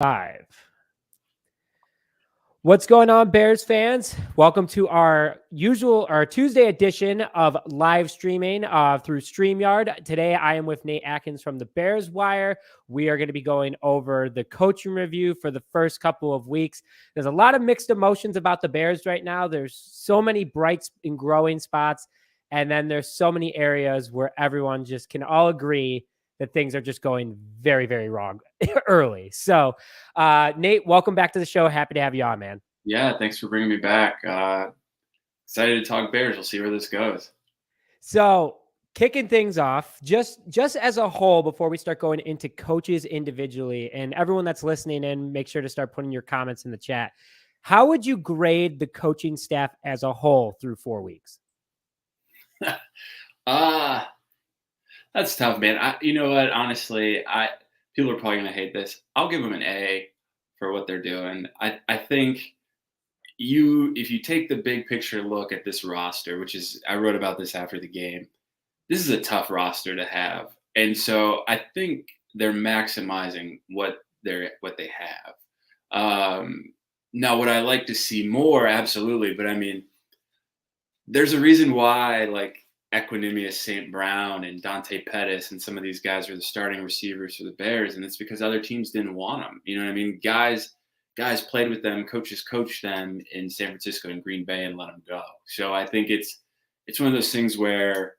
Five. What's going on, Bears fans? Welcome to our Tuesday edition of live streaming through StreamYard. Today, I am with Nate Atkins from the Bears Wire. We are going to be going over the coaching review for the first couple of weeks. There's a lot of mixed emotions about the Bears right now. There's so many bright and growing spots, and then there's so many areas where everyone just can all agree that things are just going very, very wrong early. So, Nate, welcome back to the show. Happy to have you on, man. Yeah, thanks for bringing me back. Excited to talk Bears. We'll see where this goes. So, kicking things off, just as a whole, before we start going into coaches individually, and everyone that's listening in, make sure to start putting your comments in the chat. How would you grade the coaching staff as a whole through 4 weeks? That's tough, man. You know what? Honestly, people are probably gonna hate this. I'll give them an A for what they're doing. I think if you take the big picture look at this roster, which is I wrote about this after the game. This is a tough roster to have, and so I think they're maximizing what they have. Now, would I like to see more? Absolutely, but I mean, there's a reason why like Equanimous St. Brown and Dante Pettis and some of these guys are the starting receivers for the Bears, and it's because other teams didn't want them. You know what I mean? Guys played with them, coaches coached them in San Francisco and Green Bay and let them go. So I think it's one of those things where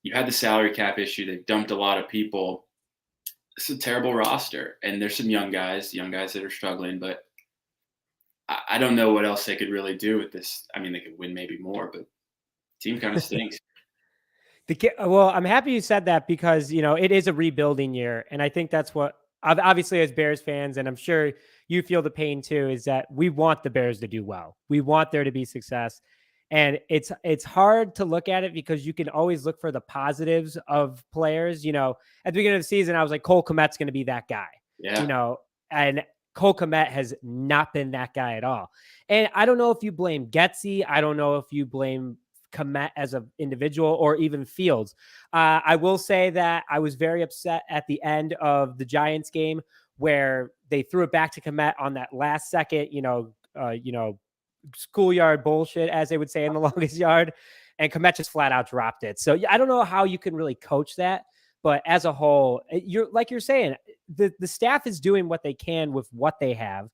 you had the salary cap issue. They dumped a lot of people. It's a terrible roster, and there's some young guys that are struggling, but I don't know what else they could really do with this. I mean, they could win maybe more, but the team kind of stinks. Well, I'm happy you said that because, it is a rebuilding year. And I think that's what, obviously as Bears fans, and I'm sure you feel the pain too, is that we want the Bears to do well. We want there to be success. And it's hard to look at it because you can always look for the positives of players. At the beginning of the season, I was like, Cole Kmet's going to be that guy. Yeah. And Cole Kmet has not been that guy at all. And I don't know if you blame Getsy. I don't know if you blame Kmet as an individual or even Fields. I will say that I was very upset at the end of the Giants game where they threw it back to Kmet on that last second, schoolyard bullshit, as they would say in the longest yard. And Kmet just flat out dropped it. So I don't know how you can really coach that. But as a whole, you're saying, the staff is doing what they can with what they have.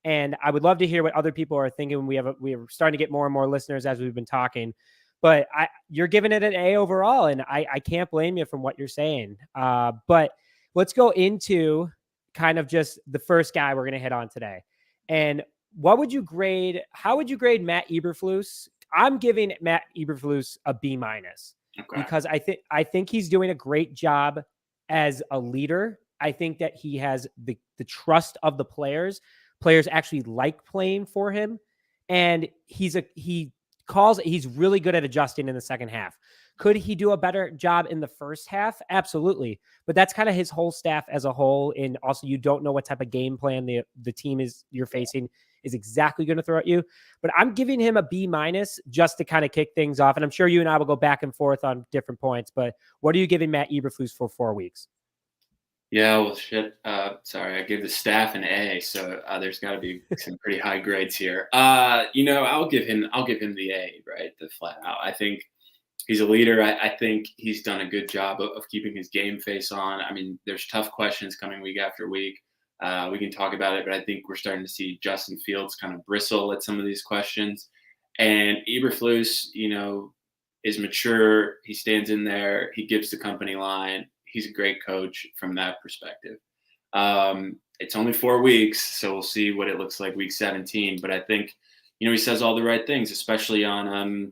And I would love to hear what other people are thinking. We are starting to get more and more listeners as we've been talking. But you're giving it an A overall, and I can't blame you from what you're saying. But let's go into kind of just the first guy we're going to hit on today. And how would you grade Matt Eberflus? I'm giving Matt Eberflus a B-. Okay. Because I think he's doing a great job as a leader. I think that he has the trust of the players. Players actually like playing for him. And he's really good at adjusting in the second half. Could he do a better job in the first half? Absolutely. But that's kind of his whole staff as a whole. And also you don't know what type of game plan the team you're facing is exactly going to throw at you. But I'm giving him a B- just to kind of kick things off. And I'm sure you and I will go back and forth on different points. But what are you giving Matt Eberflus for 4 weeks? Yeah, well, shit. Sorry, I gave the staff an A, so there's got to be some pretty high grades here. I'll give him the A, right? The flat out. I think he's a leader. I think he's done a good job of keeping his game face on. I mean, there's tough questions coming week after week. We can talk about it, but I think we're starting to see Justin Fields kind of bristle at some of these questions. And Eberflus, is mature. He stands in there. He gives the company line. He's a great coach from that perspective. It's only 4 weeks, so we'll see what it looks like week 17. But I think, he says all the right things, especially on,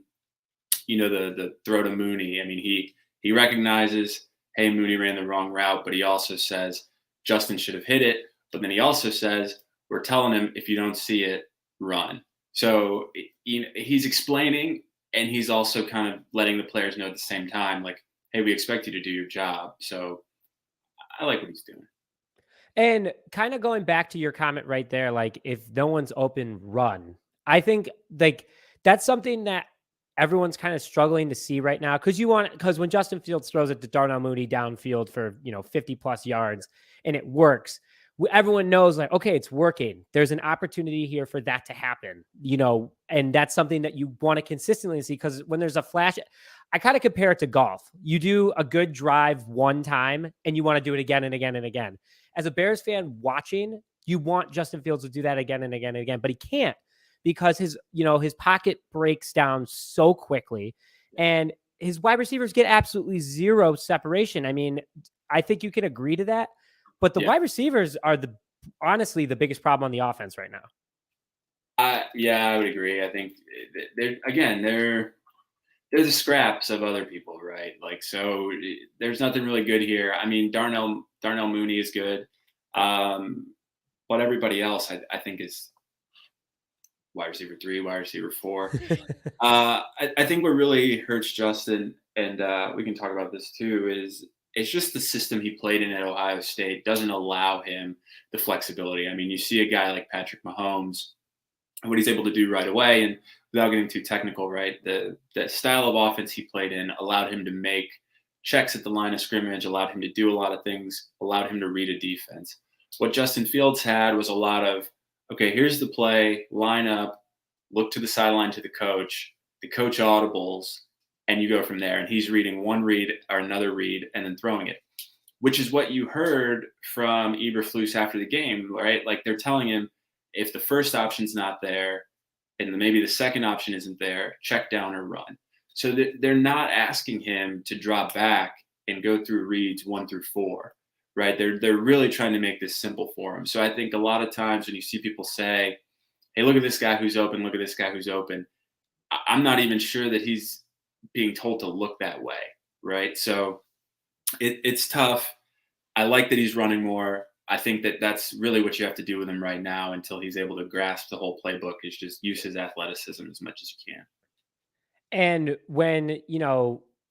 the throw to Mooney. I mean, he recognizes, hey, Mooney ran the wrong route, but he also says Justin should have hit it. But then he also says, we're telling him, if you don't see it, run. So he's explaining, and he's also kind of letting the players know at the same time, like, hey, we expect you to do your job. So I like what he's doing. And kind of going back to your comment right there, like if no one's open, run. I think like that's something that everyone's kind of struggling to see right now. Because when Justin Fields throws it to Darnell Mooney downfield for, 50 plus yards and it works, everyone knows like, okay, it's working. There's an opportunity here for that to happen, and that's something that you want to consistently see, because when there's a flash, I kind of compare it to golf. You do a good drive one time and you want to do it again and again and again. As a Bears fan watching, you want Justin Fields to do that again and again and again, but he can't, because his pocket breaks down so quickly, and his wide receivers get absolutely zero separation. I mean, I think you can agree to that, but the wide receivers are honestly the biggest problem on the offense right now. Yeah, I would agree. I think they're the scraps of other people, right? Like, so there's nothing really good here. I mean, Darnell Mooney is good. But everybody else, I think, is wide receiver 3, wide receiver 4. I think what really hurts Justin, and we can talk about this too, is it's just the system he played in at Ohio State doesn't allow him the flexibility. I mean, you see a guy like Patrick Mahomes, what he's able to do right away, and without getting too technical, right? The style of offense he played in allowed him to make checks at the line of scrimmage, allowed him to do a lot of things, allowed him to read a defense. What Justin Fields had was a lot of, okay, here's the play, line up, look to the sideline to the coach audibles, and you go from there. And he's reading one read or another read and then throwing it, which is what you heard from Eberflus after the game, right? Like, they're telling him, if the first option's not there and maybe the second option isn't there, check down or run. So they're not asking him to drop back and go through reads 1 through 4. Right, they're really trying to make this simple for him. So I think a lot of times when you see people say, "Hey, look at this guy who's open. Look at this guy who's open," I'm not even sure that he's being told to look that way. Right, so it's tough. I like that he's running more. I think that that's really what you have to do with him right now until he's able to grasp the whole playbook, is just use his athleticism as much as you can. And when,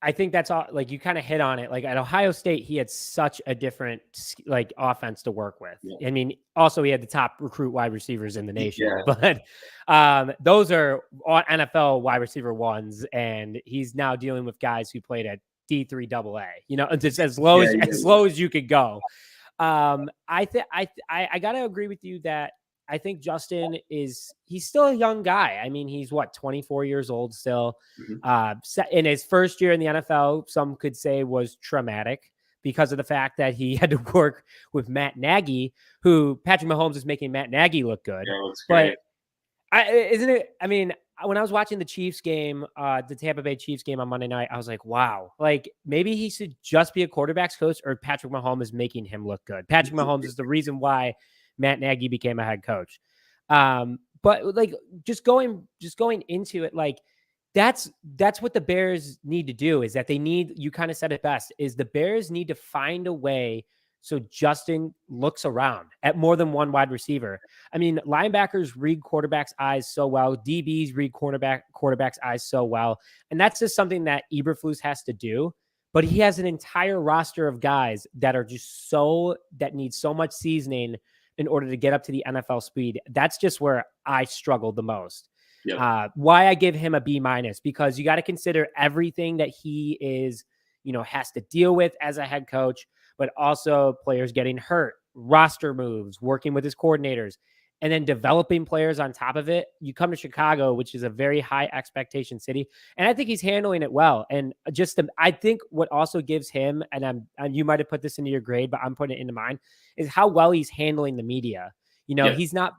I think that's all, like, you kind of hit on it. Like, at Ohio State, he had such a different like offense to work with. Yeah. I mean, also he had the top recruit wide receivers in the nation, Yeah. but those are NFL wide receiver ones. And he's now dealing with guys who played at D3 AA, just as low as you could go. I gotta agree with you that I think Justin he's still a young guy. I mean, he's 24 years old still. In his first year in the NFL, some could say was traumatic because of the fact that he had to work with Matt Nagy, who Patrick Mahomes is making Matt Nagy look good. Yeah, looks great. I mean, when I was watching the Chiefs game, the Tampa Bay Chiefs game on Monday night, I was like, wow, like, maybe he should just be a quarterback's coach, or Patrick Mahomes is making him look good. Patrick Mahomes is the reason why Matt Nagy became a head coach. But like, just going into it, like, that's what the Bears need to do, is that you kind of said it best, is the Bears need to find a way so Justin looks around at more than one wide receiver. I mean, linebackers read quarterbacks' eyes so well. DBs read quarterbacks' eyes so well. And that's just something that Eberflus has to do. But he has an entire roster of guys that are just that need so much seasoning in order to get up to the NFL speed. That's just where I struggled the most. Yep. Why I give him a B-, because you got to consider everything that he is, has to deal with as a head coach, but also players getting hurt, roster moves, working with his coordinators, and then developing players on top of it. You come to Chicago, which is a very high expectation city, and I think he's handling it well. And I think what also gives him, and you might have put this into your grade, but I'm putting it into mine, is how well he's handling the media. He's not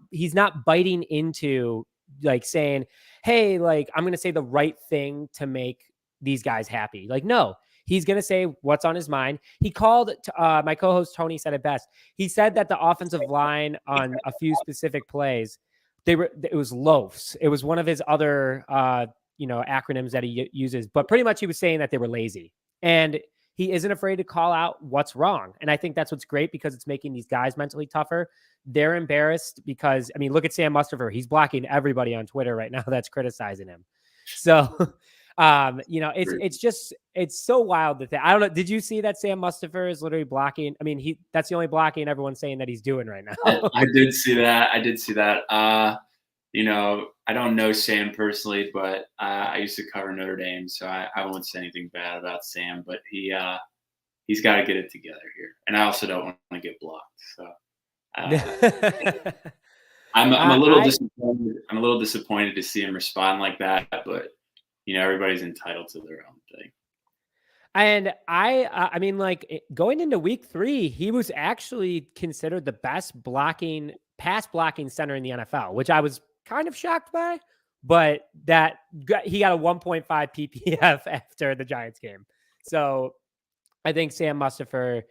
biting into, like, saying, hey, like, I'm going to say the right thing to make these guys happy. Like, no. He's going to say what's on his mind. He called, my co-host Tony said it best. He said that the offensive line on a few specific plays, it was loafs. It was one of his other, acronyms that he uses, but pretty much he was saying that they were lazy, and he isn't afraid to call out what's wrong. And I think that's what's great, because it's making these guys mentally tougher. They're embarrassed because, I mean, look at Sam Mustipher. He's blocking everybody on Twitter right now that's criticizing him. So, it's so wild that I don't know. Did you see that Sam Mustipher is literally blocking? I mean, that's the only blocking everyone's saying that he's doing right now. I did see that. I don't know Sam personally, but I used to cover Notre Dame, so I won't say anything bad about Sam, but he's got to get it together here. And I also don't want to get blocked. So Uh, I'm a little disappointed. I'm a little disappointed to see him respond like that, but everybody's entitled to their own thing. And I mean, like going into week 3, he was actually considered the best pass blocking center in the NFL, which I was kind of shocked by. But he got a 1.5 PPF after the Giants game. So I think Sam Mustipher.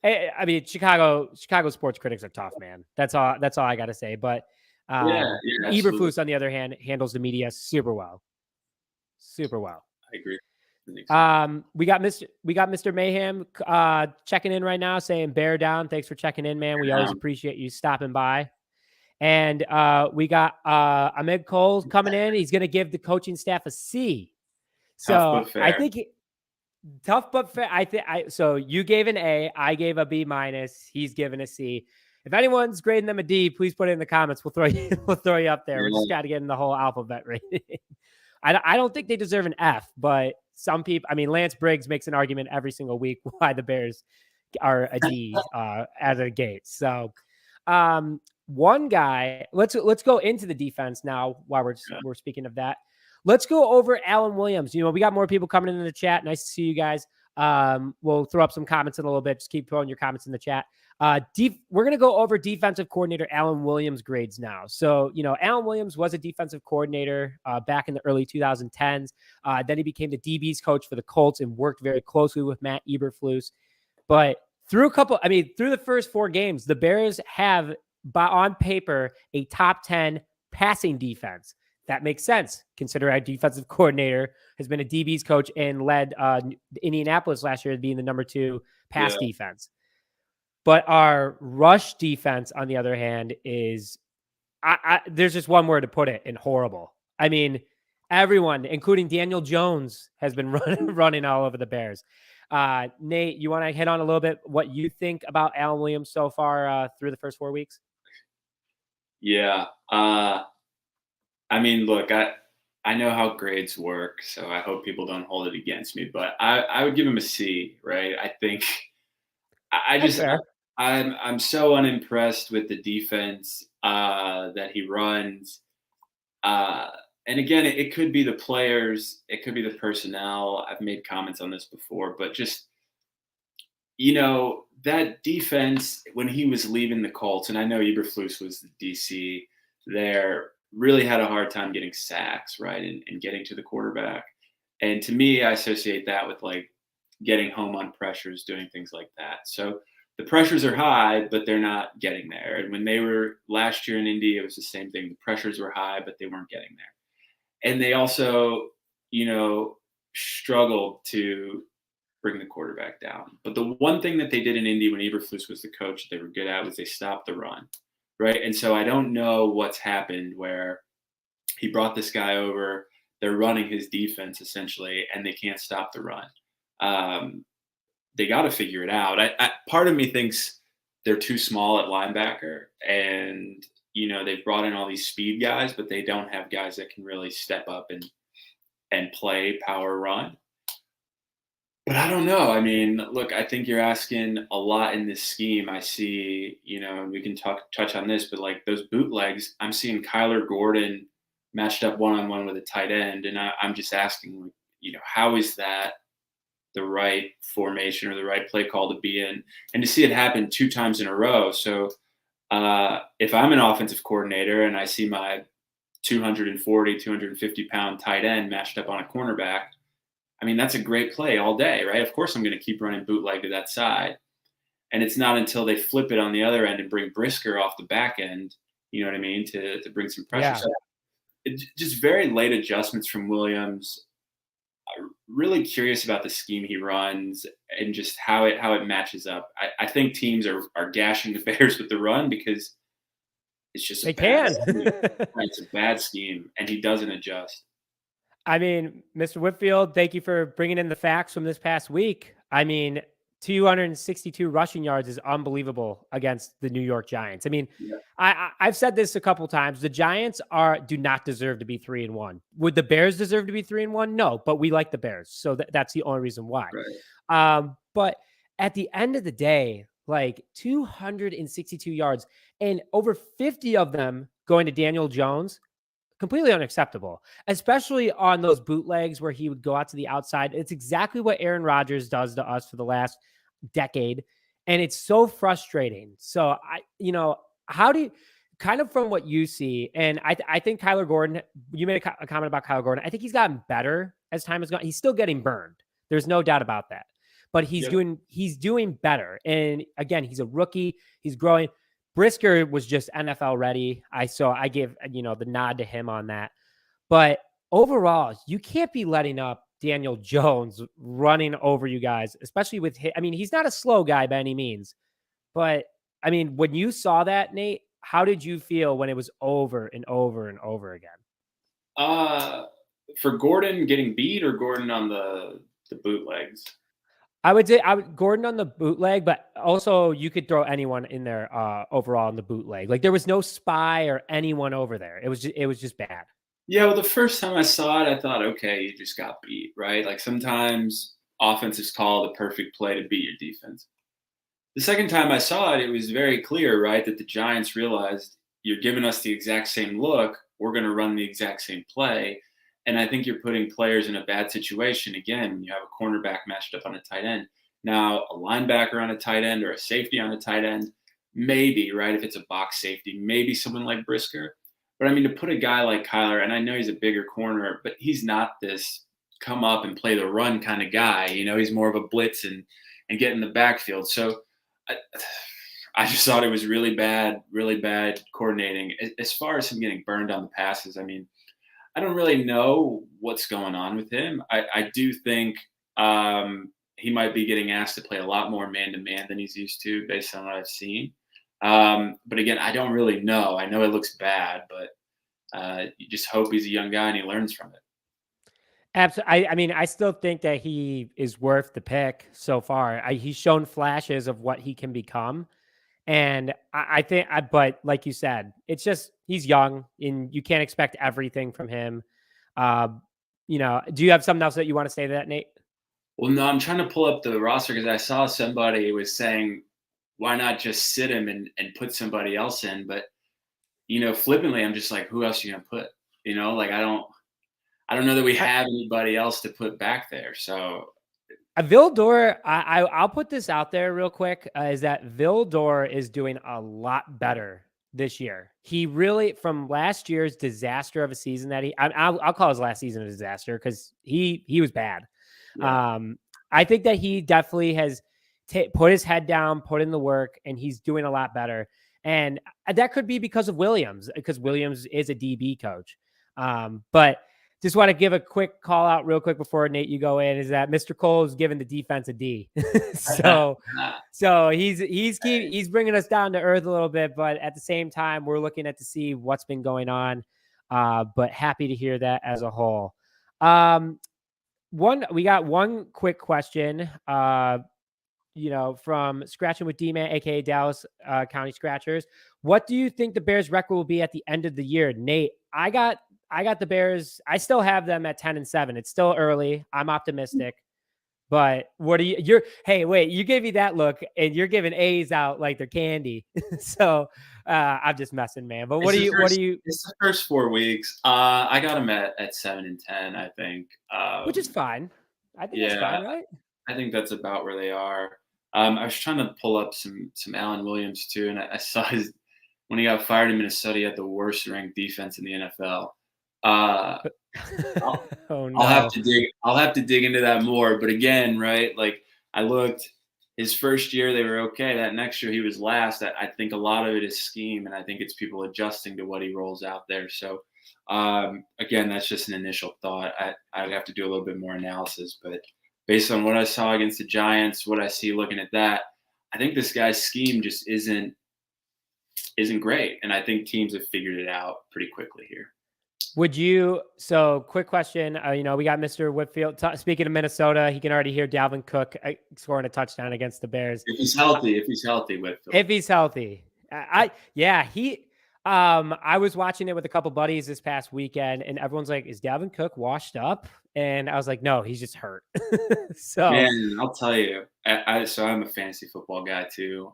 I mean, Chicago sports critics are tough, man. That's all I got to say. But Eberflus, on the other hand, handles the media super well. Super well. I agree. We got Mr. Mayhem checking in right now, saying bear down. Thanks for checking in, man. We always appreciate you stopping by. And we got Ahmed Cole coming in. He's going to give the coaching staff a C. So I think tough but fair. So you gave an A, I gave a B-. He's given a C. If anyone's grading them a D, please put it in the comments. We'll throw you up there. We just got to get in the whole alphabet rating. I don't think they deserve an F, but some people, I mean, Lance Briggs makes an argument every single week why the Bears are a D at a gate. So one guy, let's go into the defense now while we're speaking of that. Let's go over Alan Williams. We got more people coming into the chat. Nice to see you guys. We'll throw up some comments in a little bit. Just keep throwing your comments in the chat. We're going to go over defensive coordinator Alan Williams grades now. So, Alan Williams was a defensive coordinator back in the early 2010s. Then he became the DB's coach for the Colts and worked very closely with Matt Eberflus. But through the first 4 games, the Bears have, on paper, a top 10 passing defense. That makes sense, considering our defensive coordinator has been a DB's coach and led Indianapolis last year as being the number 2 pass defense. But our rush defense, on the other hand, is there's just one word to put it, and horrible. I mean, everyone, including Daniel Jones, has been running all over the Bears. Nate, you want to hit on a little bit what you think about Alan Williams so far through the first 4 weeks? Yeah. I mean, look, I know how grades work, so I hope people don't hold it against me, but I would give him a C, right? I think I'm so unimpressed with the defense that he runs. And again, it could be the players, it could be the personnel. I've made comments on this before, but just, that defense, when he was leaving the Colts, and I know Eberflus was the DC there, really had a hard time getting sacks, right, and getting to the quarterback. And to me, I associate that with like getting home on pressures, doing things like that. So the pressures are high, but they're not getting there. And when they were last year in Indy, it was the same thing. The pressures were high, but they weren't getting there. And they also, struggled to bring the quarterback down. But the one thing that they did in Indy when Eberflus was the coach that they were good at was they stopped the run. Right. And so I don't know what's happened where he brought this guy over. They're running his defense essentially, and they can't stop the run. They got to figure it out. Part of me thinks they're too small at linebacker, and they've brought in all these speed guys, but they don't have guys that can really step up and play power run. But I don't know. I mean, look, I think you're asking a lot in this scheme. I see, and we can touch on this, but like those bootlegs, I'm seeing Kyler Gordon matched up one-on-one with a tight end. And I'm just asking, how is that the right formation or the right play call to be in? And to see it happen 2 times in a row. So if I'm an offensive coordinator and I see my 240, 250-pound tight end matched up on a cornerback, I mean, that's a great play all day, right? Of course, I'm going to keep running bootleg to that side. And it's not until they flip it on the other end and bring Brisker off the back end, you know what I mean, to bring some pressure. Yeah. So just very late adjustments from Williams. I'm really curious about the scheme he runs and just how it matches up. I think teams are gashing the Bears with the run because it's just it's a bad scheme, and he doesn't adjust. I mean, Mr. Whitfield, thank you for bringing in the facts from this past week. I mean, 262 rushing yards is unbelievable against the New York Giants. I mean, I've said this a couple times. The Giants do not deserve to be 3-1. Would the Bears deserve to be 3-1? No, but we like the Bears, so that's the only reason why. Right. But at the end of the day, like 262 yards, and over 50 of them going to Daniel Jones. Completely unacceptable, especially on those bootlegs where he would go out to the outside. It's exactly what Aaron Rodgers does to us for the last decade. And it's so frustrating. So how do you, kind of from what you see, and I think Kyler Gordon, you made a comment about Kyler Gordon. I think he's gotten better as time has gone. He's still getting burned. There's no doubt about that. But he's doing better. And again, he's a rookie. He's growing. Brisker was just NFL ready. I give, the nod to him on that. But overall, you can't be letting up Daniel Jones running over you guys, especially with him. I mean, he's not a slow guy by any means. But, I mean, when you saw that, Nate, how did you feel when it was over and over and over again? For Gordon getting beat or Gordon on the bootlegs? I would say Gordon on the bootleg, but also you could throw anyone in there overall on the bootleg. Like there was no spy or anyone over there. It was just bad. Yeah, well, the first time I saw it, I thought, okay, you just got beat, right? Like sometimes offenses call the perfect play to beat your defense. The second time I saw it, it was very clear, right, that the Giants realized you're giving us the exact same look. We're going to run the exact same play. And I think you're putting players in a bad situation. Again, when you have a cornerback matched up on a tight end. Now, a linebacker on a tight end or a safety on a tight end, maybe, right, if it's a box safety, maybe someone like Brisker. But, I mean, to put a guy like Kyler, and I know he's a bigger corner, but he's not this come up and play the run kind of guy. He's more of a blitz and get in the backfield. So I just thought it was really bad coordinating. As far as him getting burned on the passes, I mean, I don't really know what's going on with him. I do think he might be getting asked to play a lot more man-to-man than he's used to based on what I've seen. But again, I don't really know. I know it looks bad, but you just hope he's a young guy and he learns from it. Absolutely. I mean, I still think that he is worth the pick so far. He's shown flashes of what he can become. And I think, but like you said, it's just, he's young and you can't expect everything from him. Do you have something else that you want to say to that, Nate? Well, no, I'm trying to pull up the roster because I saw somebody was saying, why not just sit him and put somebody else in? But, flippantly, I'm just like, who else are you going to put? Like, I don't know that we have anybody else to put back there. So Vildor, I'll put this out there real quick, is that Vildor is doing a lot better this year. He really, from last year's disaster of a season that I'll call his last season a disaster because he was bad. Yeah. I think that he definitely has put his head down, put in the work, and he's doing a lot better. And that could be because of Williams, because Williams is a DB coach. But just want to give a quick call out real quick before Nate, you go in, is that Mr. Cole is giving the defense a D. so he's bringing us down to earth a little bit, but at the same time, we're looking at to see what's been going on. But happy to hear that as a whole. We got one quick question, from Scratching with D-Man, aka Dallas County Scratchers. What do you think the Bears' record will be at the end of the year? Nate, I got the Bears. I still have them at 10-7. It's still early. I'm optimistic, but what are you? Hey, wait! You gave me that look, and you're giving A's out like they're candy. So I'm just messing, man. But what do you? It's the first 4 weeks. I got them at 7-10. I think, which is fine. I think that's fine, right? I think that's about where they are. I was trying to pull up some Alan Williams too, and I saw when he got fired in Minnesota, he had the worst ranked defense in the NFL. I'll have to dig into that more. But again, right? Like I looked, his first year they were okay. That next year he was last. I think a lot of it is scheme, and I think it's people adjusting to what he rolls out there. So again, that's just an initial thought. I'd have to do a little bit more analysis, but based on what I saw against the Giants, what I see looking at that, I think this guy's scheme just isn't great, and I think teams have figured it out pretty quickly here. So quick question, we got Mr. Whitfield. Speaking of Minnesota, he can already hear Dalvin Cook scoring a touchdown against the Bears. If he's healthy, Whitfield. If he's healthy. I was watching it with a couple buddies this past weekend, and everyone's like, "Is Dalvin Cook washed up?" And I was like, "No, he's just hurt." So, Man, I'll tell you. So I'm a fantasy football guy too.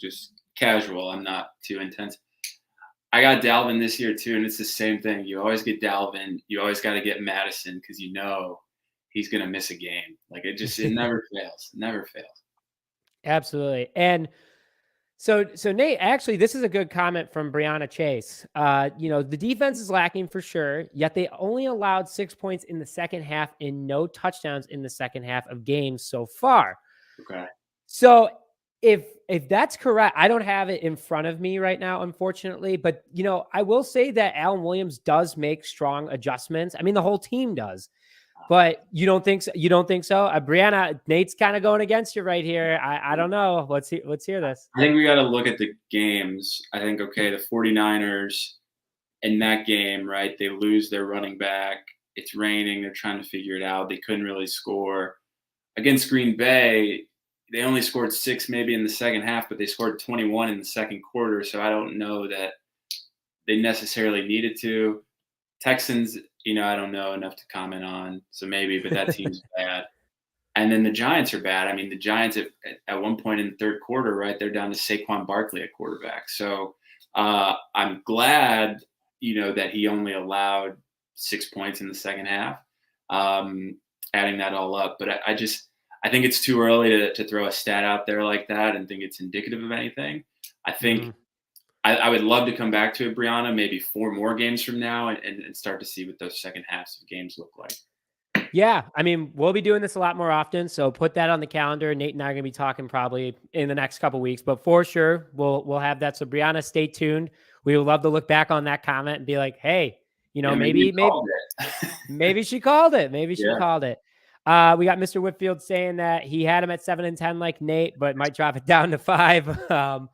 Just casual. I'm not too intense. I got Dalvin this year too, and it's the same thing. You always get Dalvin. You always got to get Madison because he's gonna miss a game. Like it never fails. Never fails. absolutely. And so Nate, actually, this is a good comment from Brianna Chase. The defense is lacking for sure, yet they only allowed 6 points in the second half and no touchdowns in the second half of games so far. Okay. So if that's correct, I don't have it in front of me right now, unfortunately, but I will say that Alan Williams does make strong adjustments. I mean, the whole team does. But you don't think so? You don't think so? Brianna, Nate's kind of going against you right here. I don't know. Let's hear this. I think we got to look at the games. I think, okay, the 49ers in that game, right? They lose their running back. It's raining. They're trying to figure it out. They couldn't really score. Against Green Bay, they only scored 6 maybe in the second half, but they scored 21 in the second quarter. So I don't know that they necessarily needed to. Texans, I don't know enough to comment on. So maybe, but that team's bad. And then the Giants are bad. I mean, the Giants at one point in the third quarter, right, they're down to Saquon Barkley at quarterback. So I'm glad, that he only allowed 6 points in the second half, adding that all up. But I think it's too early to throw a stat out there like that and think it's indicative of anything. I think I would love to come back to it, Brianna, maybe 4 more games from now and start to see what those second halves of games look like. Yeah, I mean, we'll be doing this a lot more often, so put that on the calendar. Nate and I are going to be talking probably in the next couple of weeks, but for sure, we'll have that. So Brianna, stay tuned. We would love to look back on that comment and be like, hey, maybe maybe she called it. Maybe she called it. We got Mr. Whitfield saying that he had him at 7 and 10 like Nate, but might drop it down to 5.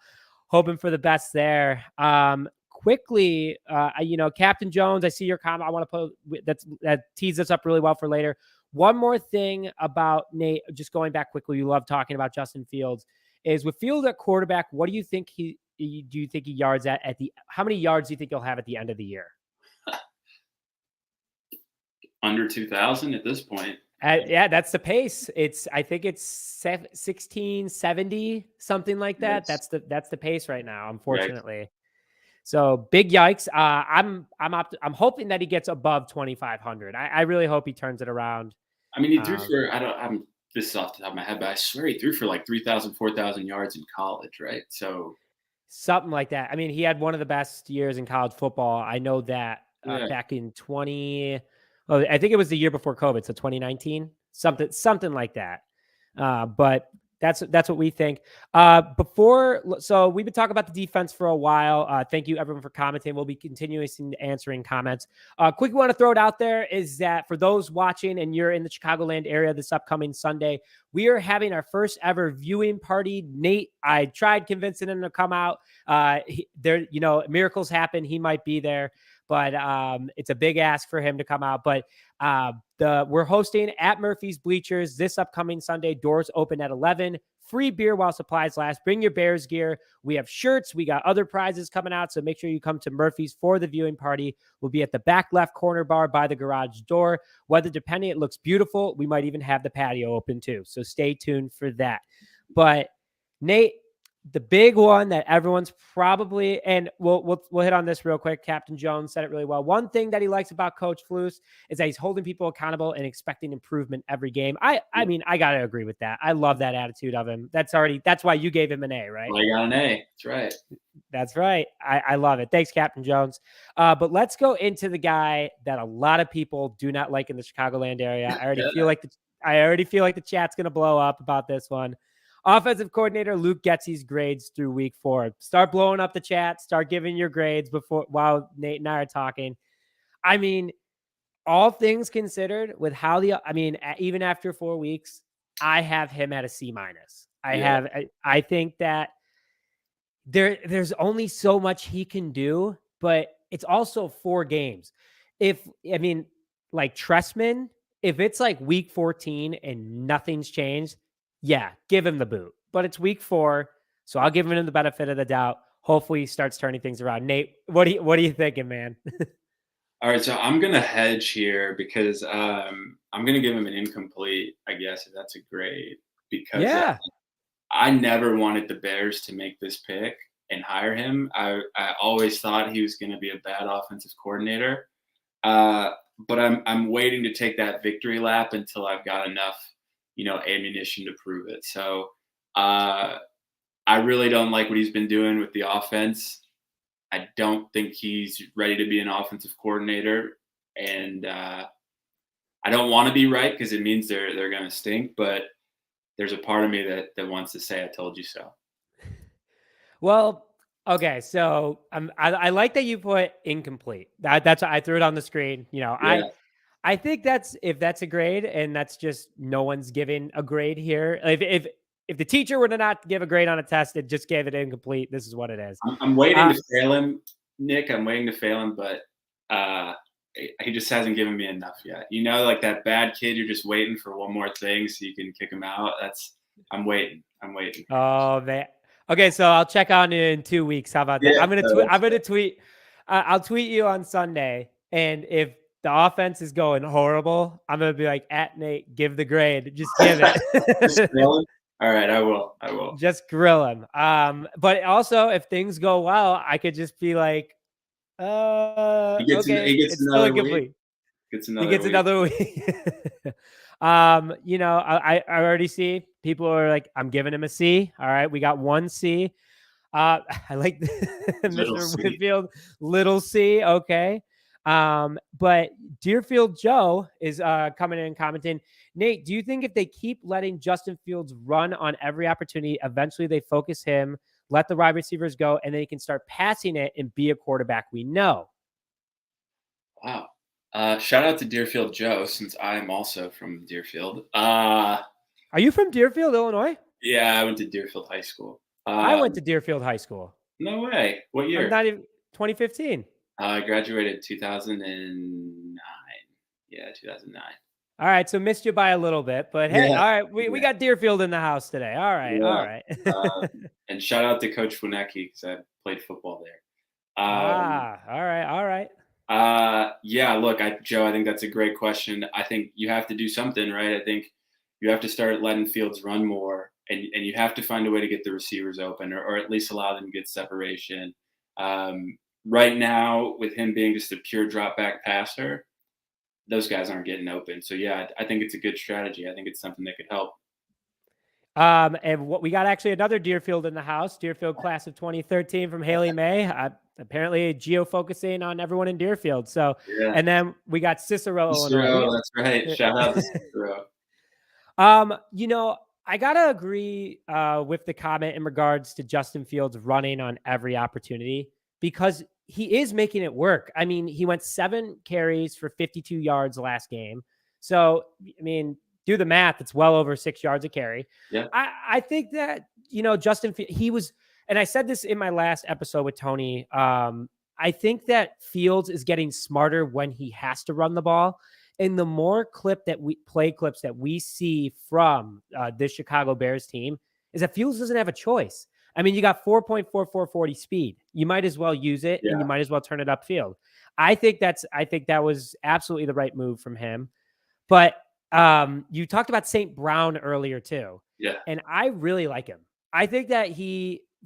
Hoping for the best there. Quickly, Captain Jones, I see your comment. I want to put that tees us up really well for later. One more thing about Nate, just going back quickly, you love talking about Justin Fields, is with Fields at quarterback, what do you think he yards at how many yards do you think he'll have at the end of the year? Under 2,000 at this point. Yeah, that's the pace. I think it's 1670, something like that. That's the pace right now, unfortunately. Right. So big yikes. I'm hoping that he gets above 2,500. I really hope he turns it around. I mean, he threw for this is off the top of my head, but I swear he threw for like 3,000, 4,000 yards in college, right? So something like that. I mean, he had one of the best years in college football. I know that back in I think it was the year before COVID, so 2019, something like that. But that's what we think. So we've been talking about the defense for a while. Thank you everyone for commenting. We'll be continuously answering comments. Quick, want to throw it out there is that for those watching and you're in the Chicagoland area this upcoming Sunday, we are having our first ever viewing party. Nate, I tried convincing him to come out. Miracles happen. He might be there. But it's a big ask for him to come out. But we're hosting at Murphy's Bleachers this upcoming Sunday. Doors open at 11. Free beer while supplies last. Bring your Bears gear. We have shirts. We got other prizes coming out. So make sure you come to Murphy's for the viewing party. We'll be at the back left corner bar by the garage door. Weather depending, it looks beautiful. We might even have the patio open too. So stay tuned for that. But Nate, the big one that everyone's probably, and we'll hit on this real quick. Captain Jones said it really well. One thing that he likes about Coach Flus is that he's holding people accountable and expecting improvement every game. I mean, I got to agree with that. I love that attitude of him. That's why you gave him an A, right? Well, I got an A. That's right. That's right. I love it. Thanks, Captain Jones. But let's go into the guy that a lot of people do not like in the Chicagoland area. I already feel like the chat's going to blow up about this one. Offensive coordinator Luke Getsy's grades through week 4. Start blowing up the chat. Start giving your grades while Nate and I are talking. I mean, all things considered, with how even after 4 weeks, I have him at a C-. I think that there's only so much he can do, but it's also 4 games. Like Tressman, if it's like week 14 and nothing's changed, yeah, give him the boot. But it's week 4, so I'll give him the benefit of the doubt. hopefully starts turning things around. Nate, what are you thinking, man? All right, so I'm gonna hedge here because I'm gonna give him an incomplete, I guess, if that's a grade, because Yeah. I never wanted the Bears to make this pick and hire him. I always thought he was gonna be a bad offensive coordinator, but I'm waiting to take that victory lap until I've got enough, ammunition to prove it. So I really don't like what he's been doing with the offense. I don't think he's ready to be an offensive coordinator, and I don't want to be right because it means they're going to stink. But there's a part of me that wants to say, "I told you so." Well, okay, so I like that you put incomplete. That's I threw it on the screen. Yeah, I think if that's a grade, and that's just no one's giving a grade here. If the teacher were to not give a grade on a test, it just gave it incomplete. This is what it is. I'm waiting to fail him, Nick. I'm waiting to fail him, but he just hasn't given me enough yet. Like that bad kid, you're just waiting for one more thing so you can kick him out. I'm waiting. I'm waiting. Oh man. Okay, so I'll check on you in 2 weeks. How about that? Yeah, I'm gonna tweet. I'll tweet you on Sunday, and if the offense is going horrible, I'm gonna be like, at Nate, give the grade. Just give just it. fail him. All right, I will. I will. Just grill him. But also if things go well, I could just be like, okay, He gets it's still another week. incomplete. Gets He another gets week. another week. I already see people are like, I'm giving him a C. All right, we got one C. I like Little Mr. C. Whitfield, little C. Okay. But Deerfield Joe is coming in and commenting. Nate, do you think if they keep letting Justin Fields run on every opportunity, eventually they focus him, let the wide receivers go, and then he can start passing it and be a quarterback we know? Wow. Shout out to Deerfield Joe, since I'm also from Deerfield. Are you from Deerfield, Illinois? Yeah, I went to Deerfield High School. I went to Deerfield High School. No way. What I'm year? not even 2015. I graduated 2009. Yeah, 2009. All right, so missed you by a little bit, but hey, Yeah. all right, we Yeah. got Deerfield in the house today. All right, all Yeah. right. And shout out to Coach Winecki because I played football there. All right, all right. Yeah, look, Joe, I think that's a great question. I think you have to do something, right? I think you have to start letting Fields run more, and you have to find a way to get the receivers open, or at least allow them to get separation. Right now, with him being just a pure drop back passer, those guys aren't getting open. So yeah, I think it's a good strategy. I think it's something that could help. And what we got actually another Deerfield in the house, Deerfield class of 2013 from Haley May. Apparently geo-focusing on everyone in Deerfield. So, Yeah, and then we got Cicero, Illinois. Cicero, that's right. Shout out to Cicero. I gotta agree with the comment in regards to Justin Fields running on every opportunity because he is making it work. I mean, he went 7 carries for 52 yards last game. So, I mean, do the math. It's well over 6 yards a carry. Yeah. I think that, Justin, he was, and I said this in my last episode with Tony. I think that Fields is getting smarter when he has to run the ball. And the more play clips that we see from this Chicago Bears team is that Fields doesn't have a choice. I mean, you got 4.4440 speed. You might as well use it, and you might as well turn it upfield. I think that was absolutely the right move from him. But you talked about St. Brown earlier too. Yeah. And I really like him. I think that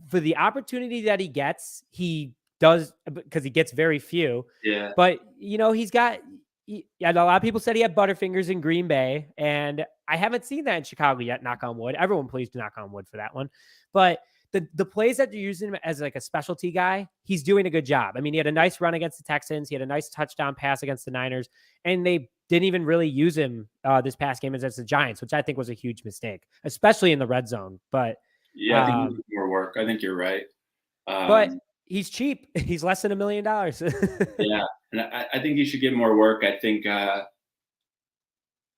for the opportunity that he gets, he does, because he gets very few. Yeah. But, a lot of people said he had Butterfingers in Green Bay, and I haven't seen that in Chicago yet, knock on wood. Everyone please do knock on wood for that one. But the plays that they're using him as like a specialty guy, he's doing a good job. I mean, he had a nice run against the Texans. He had a nice touchdown pass against the Niners, and they didn't even really use him this past game against the Giants, which I think was a huge mistake, especially in the red zone. But yeah, I think he needs more work. I think you're right. But he's cheap. He's less than $1 million. Yeah, and I think he should get more work. I think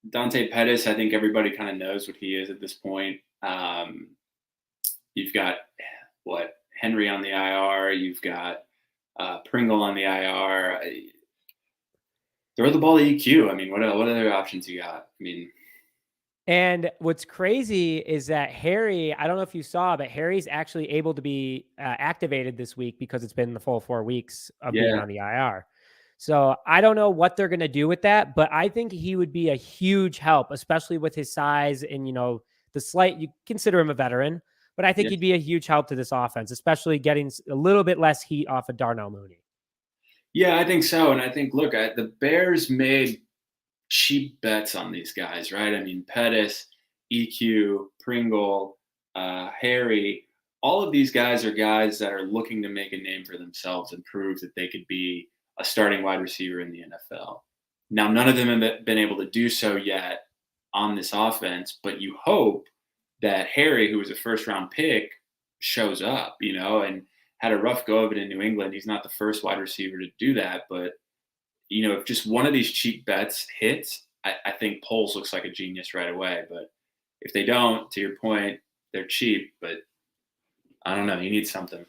Dante Pettis, I think everybody kind of knows what he is at this point. You've got Henry on the IR. You've got Pringle on the IR. Throw the ball to EQ. I mean, what other options you got? I mean, And what's crazy is that Harry, I don't know if you saw, but Harry's actually able to be activated this week because it's been the full 4 weeks of being Yeah. on the IR. So I don't know what they're going to do with that, but I think he would be a huge help, especially with his size and, the slight, you consider him a veteran, but I think Yeah. he'd be a huge help to this offense, especially getting a little bit less heat off of Darnell Mooney. Yeah, I think so. And I think, look, the Bears made cheap bets on these guys, right? I mean, Pettis, EQ, Pringle, Harry, all of these guys are guys that are looking to make a name for themselves and prove that they could be a starting wide receiver in the NFL. Now, none of them have been able to do so yet on this offense, but you hope that Harry, who was a first round pick, shows up, and had a rough go of it in New England. He's not the first wide receiver to do that, but if just one of these cheap bets hits, I think Poles looks like a genius right away. But if they don't, to your point, they're cheap. But I don't know. You need something.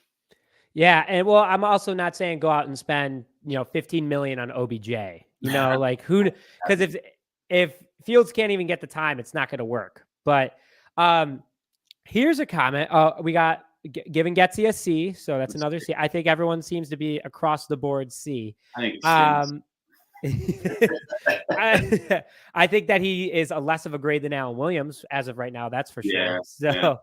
Yeah, and well, I'm also not saying go out and spend 15 million on OBJ. Like who? Because if Fields can't even get the time, it's not going to work. But here's a comment. We got giving Getsy a C, so that's another C. I think everyone seems to be across the board C. I think it's I think that he is a less of a grade than Alan Williams as of right now. That's for sure. Yeah.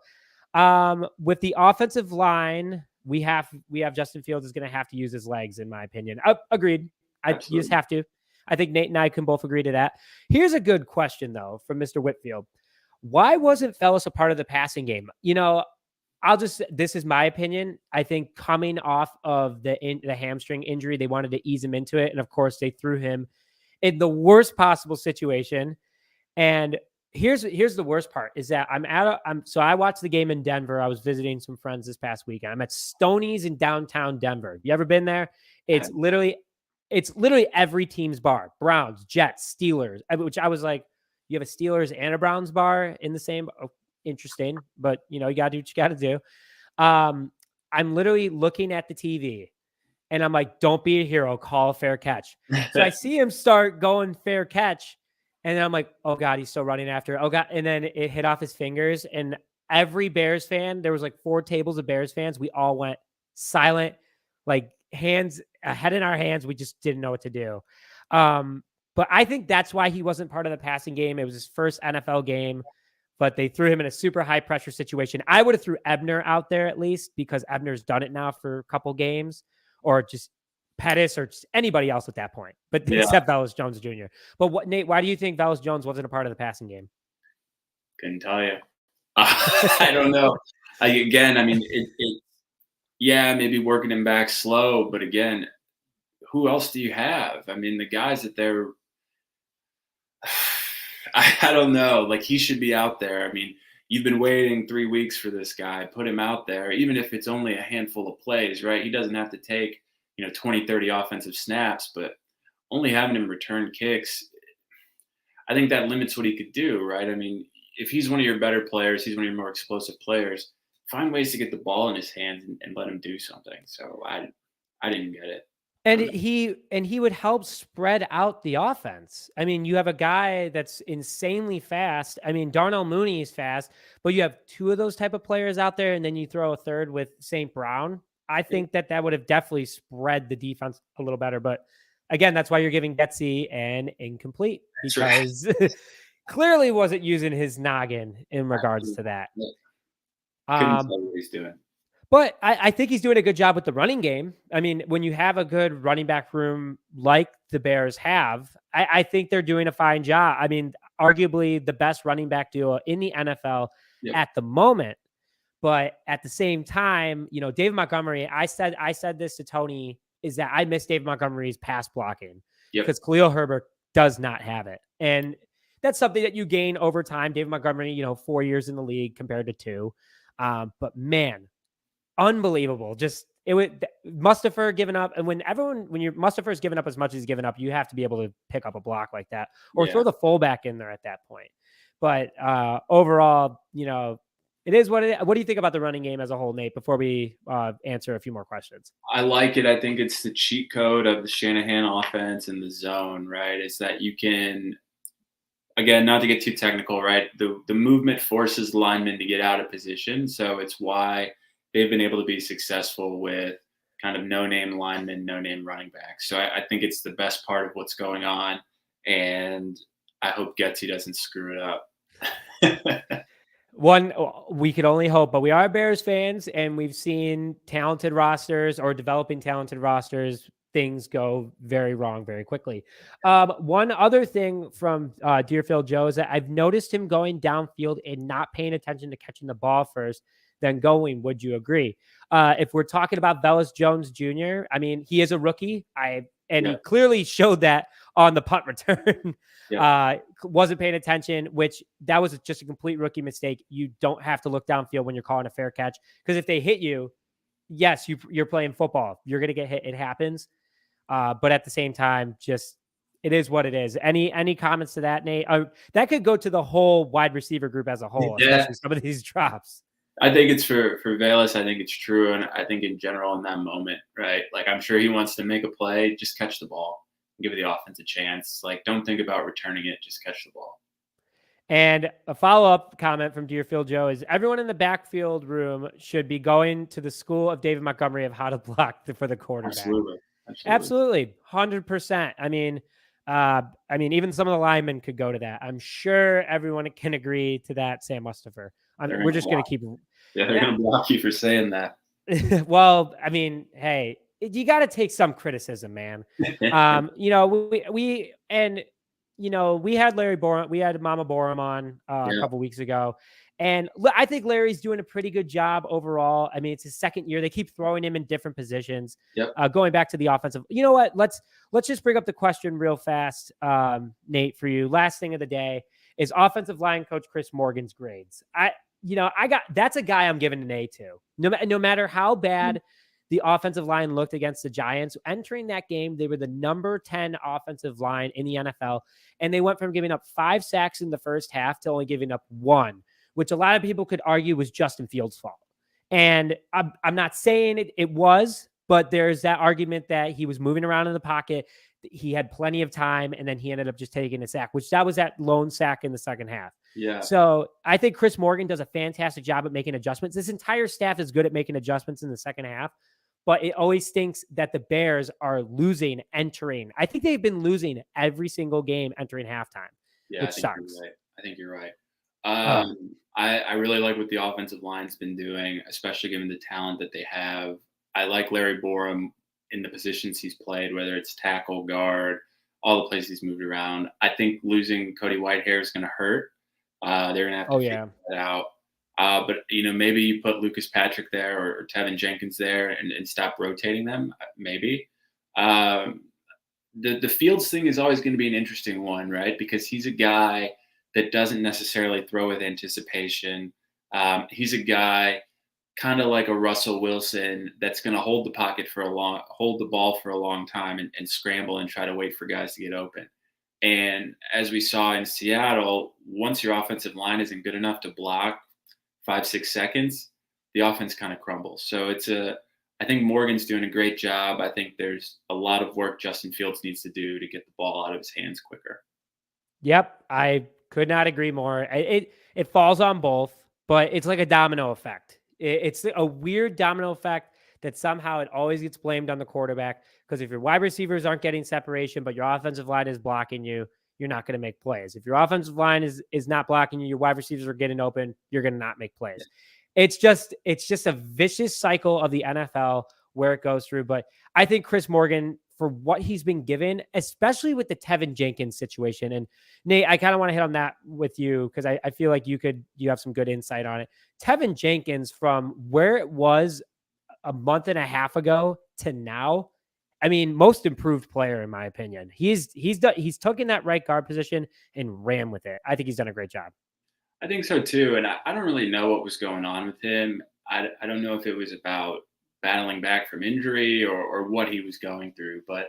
So, with the offensive line, we have Justin Fields is going to have to use his legs, in my opinion. Agreed. You just have to. I think Nate and I can both agree to that. Here's a good question though from Mr. Whitfield. Why wasn't Fellis a part of the passing game? This is my opinion. I think coming off of the hamstring injury, they wanted to ease him into it. And of course they threw him in the worst possible situation. And here's the worst part is that so I watched the game in Denver. I was visiting some friends this past weekend. I'm at Stoney's in downtown Denver. You ever been there? It's literally every team's bar. Browns, Jets, Steelers, which I was like, you have a Steelers and a Browns bar in the same. Interesting, but you got to do what you got to do. I'm literally looking at the TV and I'm like, don't be a hero, call a fair catch. So I see him start going fair catch. And then I'm like, oh God, he's still running after. Oh God. And then it hit off his fingers. And every Bears fan, there was like 4 tables of Bears fans. We all went silent, like hands, head in our hands. We just didn't know what to do. But I think that's why he wasn't part of the passing game. It was his first NFL game, but they threw him in a super high pressure situation. I would have threw Ebner out there at least because Ebner's done it now for a couple games, or just Pettis or just anybody else at that point, but except Velus Jones Jr. But Nate, why do you think Velus Jones wasn't a part of the passing game? Couldn't tell you. I don't know. Again, I mean, maybe working him back slow, but again, who else do you have? I mean, the guys that they're, I don't know. Like, he should be out there. I mean, you've been waiting 3 weeks for this guy. Put him out there, even if it's only a handful of plays, right? He doesn't have to take 20, 30 offensive snaps, but only having him return kicks, I think that limits what he could do, right? I mean, if he's one of your better players, he's one of your more explosive players, find ways to get the ball in his hands and let him do something. So I didn't get it. And he would help spread out the offense. I mean, you have a guy that's insanely fast. I mean, Darnell Mooney is fast, but you have 2 of those type of players out there, and then you throw a third with St. Brown. I think that would have definitely spread the defense a little better. But again, that's why you're giving Getsy an incomplete, because clearly wasn't using his noggin in regards to that. Couldn't tell what he's doing. But I think he's doing a good job with the running game. I mean, when you have a good running back room like the Bears have, I think they're doing a fine job. I mean, arguably the best running back duo in the NFL at the moment. But at the same time, David Montgomery, I said this to Tony, is that I miss David Montgomery's pass blocking because Khalil Herbert does not have it. And that's something that you gain over time. David Montgomery, 4 years in the league compared to 2. But man, unbelievable. Just Mustafa given up. And when Mustafa's given up as much as he's given up, you have to be able to pick up a block like that or throw the fullback in there at that point. But overall, it is what it is. What do you think about the running game as a whole, Nate, before we answer a few more questions? I like it. I think it's the cheat code of the Shanahan offense and the zone, right? Is that you can again, not to get too technical, right? The movement forces linemen to get out of position, so it's why they've been able to be successful with kind of no-name linemen, no-name running backs. So I think it's the best part of what's going on, and I hope Getsy doesn't screw it up. We could only hope, but we are Bears fans, and we've seen talented rosters or developing talented rosters, things go very wrong very quickly. One other thing from Deerfield Joe is that I've noticed him going downfield and not paying attention to catching the ball first, then going. Would you agree? If we're talking about Velus Jones Jr., I mean, he is a rookie. He clearly showed that on the punt return. Wasn't paying attention, which that was just a complete rookie mistake. You don't have to look downfield when you're calling a fair catch, because if they hit you, yes, you're playing football. You're going to get hit. It happens. But at the same time, just it is what it is. Any comments to that, Nate? That could go to the whole wide receiver group as a whole, especially some of these drops. I think it's for Velus. I think it's true, and I think in general in that moment, right? Like, I'm sure he wants to make a play, just catch the ball, give the offense a chance. Like, don't think about returning it, just catch the ball. And a follow-up comment from Deerfield Joe is everyone in the backfield room should be going to the school of David Montgomery of how to block for the quarterback. Absolutely. 100%. I mean, even some of the linemen could go to that. I'm sure everyone can agree to that, Sam Mustafer. We're just going to keep. Yeah, they're going to block you for saying that. Well, I mean, hey, you got to take some criticism, man. We had Larry Borum, we had Mama Borum on a couple weeks ago. And I think Larry's doing a pretty good job overall. I mean, it's his second year. They keep throwing him in different positions. Going back to the offensive. You know what? Let's just bring up the question real fast, Nate, for you. Last thing of the day is offensive line coach Chris Morgan's grades. That's a guy I'm giving an A to. No matter how bad the offensive line looked against the Giants. Entering that game, they were the number 10 offensive line in the NFL, and they went from giving up 5 sacks in the first half to only giving up 1, which a lot of people could argue was Justin Fields' fault. And I'm not saying it was, but there's that argument that he was moving around in the pocket. He had plenty of time, and then he ended up just taking a sack, which that was that lone sack in the second half. Yeah. So I think Chris Morgan does a fantastic job at making adjustments. This entire staff is good at making adjustments in the second half, but it always stinks that the Bears are losing entering. I think they've been losing every single game entering halftime, which sucks. I think you're right. I really like what the offensive line's been doing, especially given the talent that they have. I like Larry Borum in the positions he's played, whether it's tackle, guard, all the places he's moved around. I think losing Cody Whitehair is going to hurt. They're going to have to figure that out. But, maybe you put Lucas Patrick there or Tevin Jenkins there and stop rotating them, maybe. The Fields thing is always going to be an interesting one, right? Because he's a guy that doesn't necessarily throw with anticipation. He's a guy kind of like a Russell Wilson that's going to hold the ball for a long time and scramble and try to wait for guys to get open. And as we saw in Seattle, once your offensive line isn't good enough to block 5-6 seconds, the offense kind of crumbles. So I think Morgan's doing a great job. I think there's a lot of work Justin Fields needs to do to get the ball out of his hands quicker. Yep. I could not agree more. It falls on both, but it's like a domino effect. It's a weird domino effect that somehow it always gets blamed on the quarterback, because if your wide receivers aren't getting separation, but your offensive line is blocking you, you're not going to make plays. If your offensive line is not blocking you, your wide receivers are getting open, you're going to not make plays. It's just a vicious cycle of the NFL where it goes through. But I think Chris Morgan, for what he's been given, especially with the Tevin Jenkins situation, and Nate, I kind of want to hit on that with you because I feel like you have some good insight on it. Tevin Jenkins, from where it was a month and a half ago to now, I mean, most improved player in my opinion. He's taken that right guard position and ran with it. I think he's done a great job. I think so too, and I don't really know what was going on with him. I don't know if it was about battling back from injury or what he was going through, but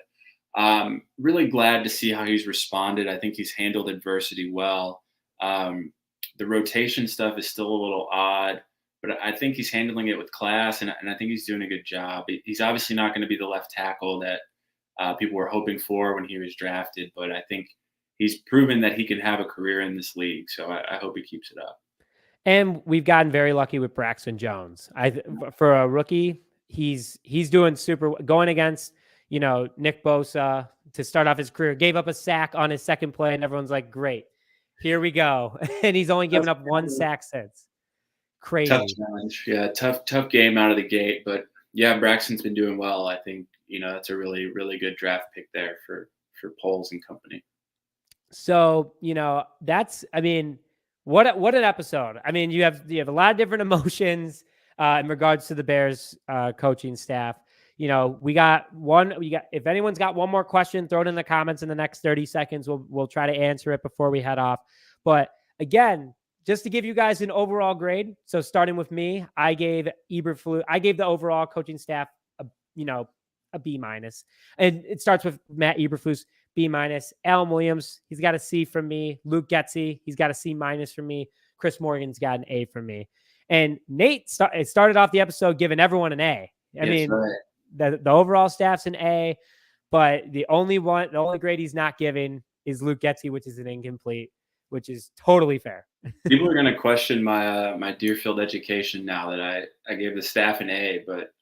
really glad to see how he's responded. I think he's handled adversity well. The rotation stuff is still a little odd, but I think he's handling it with class, and I think he's doing a good job. He's obviously not going to be the left tackle that people were hoping for when he was drafted, but I think he's proven that he can have a career in this league. So I hope he keeps it up. And we've gotten very lucky with Braxton Jones. For a rookie, he's doing super, going against, Nick Bosa to start off his career, gave up a sack on his second play, and everyone's like, great, here we go. And he's only given up one sack since. Crazy. Tough challenge. Yeah, tough game out of the gate. But yeah, Braxton's been doing well. I think, that's a really, really good draft pick there for Poles and company. So, what an episode. I mean, you have a lot of different emotions in regards to the Bears coaching staff. If anyone's got one more question, throw it in the comments in the next 30 seconds. We'll try to answer it before we head off. But again, just to give you guys an overall grade. So starting with me, I gave the overall coaching staff a B-. And it starts with Matt Eberflus, B-. Alan Williams, he's got a C from me. Luke Getsy, he's got a C- from me. Chris Morgan's got an A from me. And Nate started off the episode giving everyone an A. I mean, right. The overall staff's an A, but the only grade he's not giving is Luke Getsy, which is an incomplete, which is totally fair. People are going to question my Deerfield education now that I gave the staff an A, but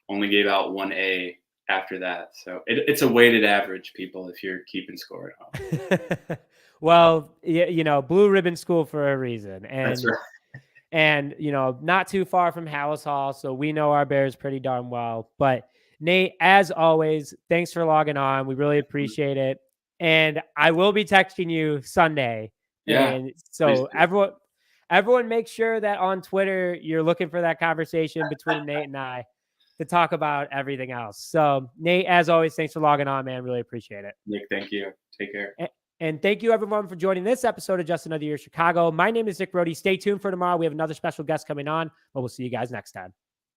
only gave out one A after that. So it's a weighted average, people, if you're keeping score at home. Well, Blue Ribbon School for a reason. And, that's right. And, not too far from Hallis Hall, so we know our Bears pretty darn well. But Nate, as always, thanks for logging on. We really appreciate it. And I will be texting you Sunday. Yeah. And so everyone make sure that on Twitter, you're looking for that conversation between Nate and I to talk about everything else. So Nate, as always, thanks for logging on, man. Really appreciate it. Nick, thank you. Take care. And thank you, everyone, for joining this episode of Just Another Year Chicago. My name is Nick Brody. Stay tuned for tomorrow. We have another special guest coming on, but we'll see you guys next time.